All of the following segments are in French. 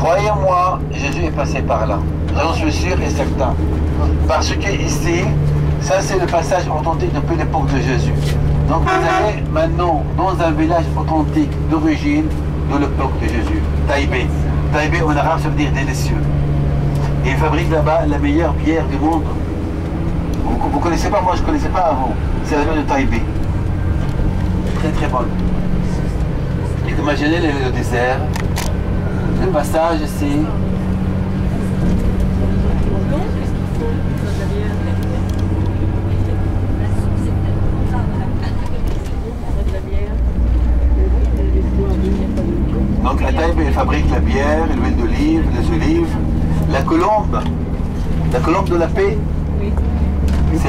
Croyez-moi, Jésus est passé par là. J'en suis sûr et certain. Parce que ici, ça c'est le passage authentique depuis l'époque de Jésus. Donc vous allez maintenant dans un village authentique d'origine de l'époque de Jésus. Taïbé. Taïbé en arabe ça veut dire délicieux. Et ils fabriquent là-bas la meilleure bière du monde. Vous ne connaissez pas, moi je ne connaissais pas avant. C'est la bière de Taïbé. Très très bonne. Et imaginez le désert. Le passage ici. Donc à Taïbé, ils fabriquent la bière, l'huile d'olive, les olives, la colombe de la paix.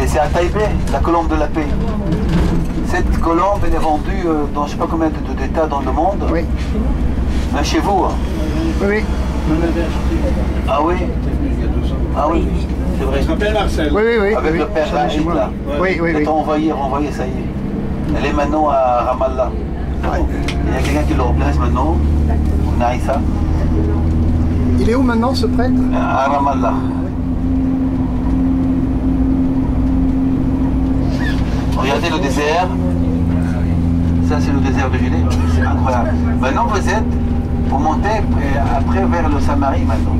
C'est à Taïbé, la colombe de la paix. Cette colombe, elle est vendue dans je ne sais pas combien d'États dans le monde. Oui. Même chez vous. Hein. Oui, oui. Ah oui. Ah oui, c'est vrai. Je m'appelle Marcel. Oui, oui, oui. Avec oui, le père Rachid là. Oui, oui, oui. Renvoyé, ça y est. Elle est maintenant à Ramallah. Ouais. Il y a quelqu'un qui le remplace maintenant. On a ça. Il est où maintenant ce prêtre? À Ramallah. Regardez le désert. Ça c'est le désert de Judée. C'est incroyable. Maintenant vous montez après vers le Samarie maintenant.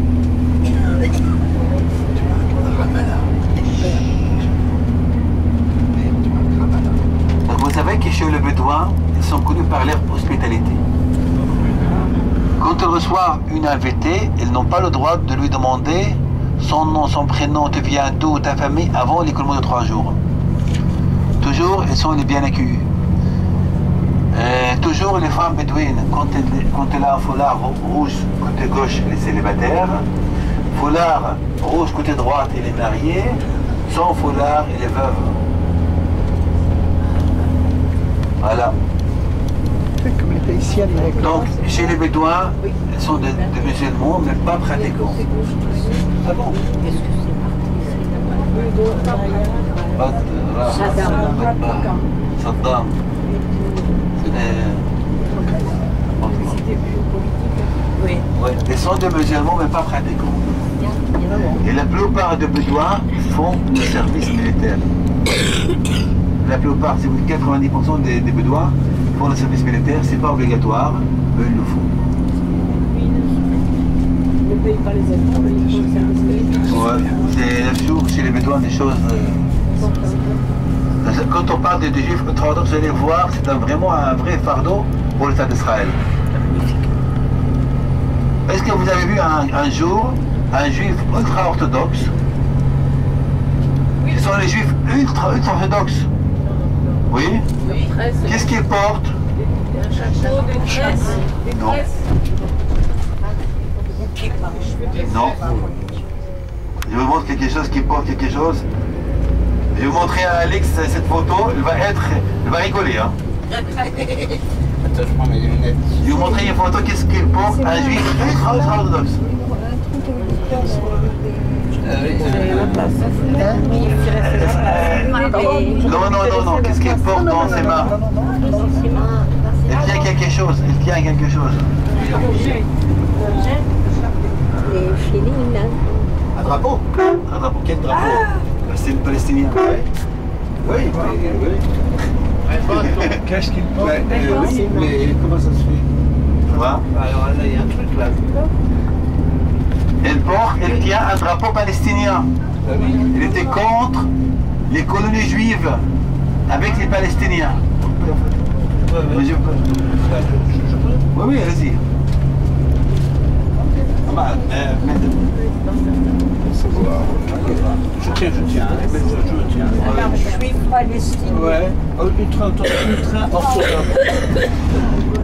Donc vous savez que chez les Bédouins, ils sont connus par leur hospitalité. Quand ils reçoivent une invitée, ils n'ont pas le droit de lui demander son nom, son prénom, tu viens d'où, ta famille, avant l'écoulement de 3 jours. Toujours, ils sont les bien accueillis. Toujours les femmes bédouines, quand elle a un foulard rouge côté gauche, elle est célibataire, foulard rouge côté droite, elle est mariée, sans foulard, elle est veuve. Voilà. Comme les Tahitiennes. Donc, chez les Bédouins, ils sont des musulmans, mais pas pratiquants. Ah bon? Saddam. Ouais, ils sont des musulmans, mais pas pratiquants. Et la plupart des Bédouins font le service militaire. La plupart, si vous dites 90% des Bédouins font le service militaire, c'est pas obligatoire, eux ils le font. Ne payent pas les impôts, mais ils font le service militaire. Ouais, c'est toujours chez les Bédouins des choses. Quand on parle des juifs ultra-orthodoxes, vous allez voir, c'est vraiment un vrai fardeau pour l'État d'Israël. Est-ce que vous avez vu un jour un juif ultra-orthodoxe? Ce sont les juifs ultra-orthodoxes. Oui? Qu'est-ce qu'ils portent? Un chapeau, des tresses. Non. Non. Je vous montre quelque chose qui porte quelque chose. Je vais vous montrer à Alex cette photo, elle va rigoler. Hein. Attends, je prends mes lunettes. Je vais vous montrer une photo, qu'est-ce qu'il porte un juif ultra-orthodoxe. Non, qu'est-ce qu'il porte dans ses mains? Il tient quelque chose, Les filines. Un drapeau? Un drapeau, quel drapeau? C'est le palestinien. Oui. Qu'est-ce qu'il porte? Oui, mais comment ça se fait? Voilà. Alors là, il y a un truc là. Elle tient un drapeau palestinien. Il était contre les colonies juives avec les Palestiniens. Oui, allez-y. Je tiens. Alors, juif palestinien. Ouais, ultra orthodoxe.